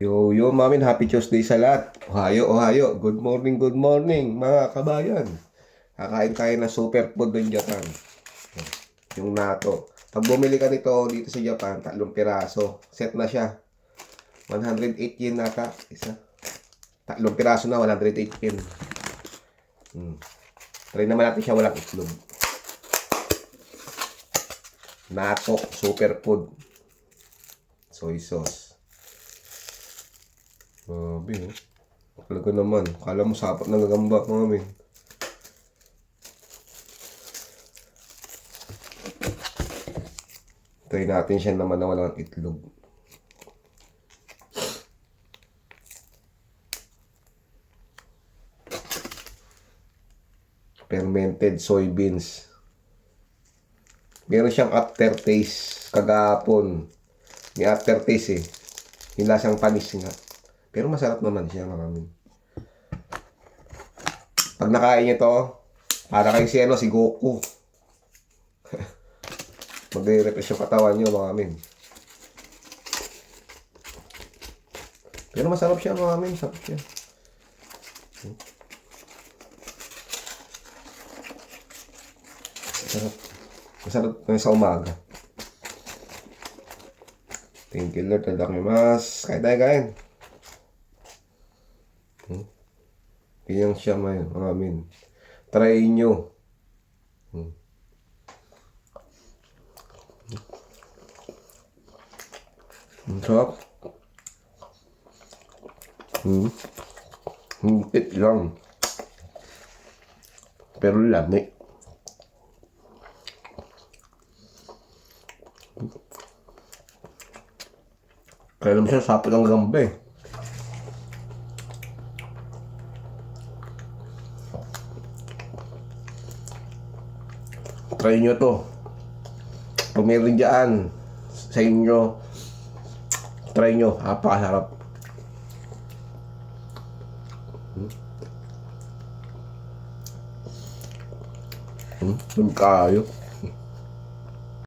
Yo, mamin, happy Tuesday sa lahat. Ohayo. Good morning, mga kabayan. Kakain tayo ng super food ng Japan. Yung natto. Pag bumili ka nito dito sa Japan, 3 piraso. Set na siya. 108 yen nata. Isa. 3 piraso na, 108 yen. Try naman natin siya walang itlog. Natto, super food. Soy sauce. Grabe, oh. Talaga naman. Kala mo sapat ng gagamba, mga men. Try natin siya naman na walang itlog. Fermented soybeans. Meron siyang aftertaste. Kagapon. May aftertaste eh. Yung lasang panis nga. Pero masarap naman siya, maraming. Pag nakain niyo to, para kayo si Goku. Magre-refresh yung katawan niyo, mga men. Pero masarap siya, mga men. Sarap siya. Masarap sa umaga. Thank you Lord. Tadakimasu. Kain. Kanyang siya mga men. Try nyo. Sarap. Higpit lang. Pero lamig. Kaya naman siya sapot ang gamba eh. Try nyo to. Kung meron dyan sa inyo, try nyo. Napakasarap. Kayo.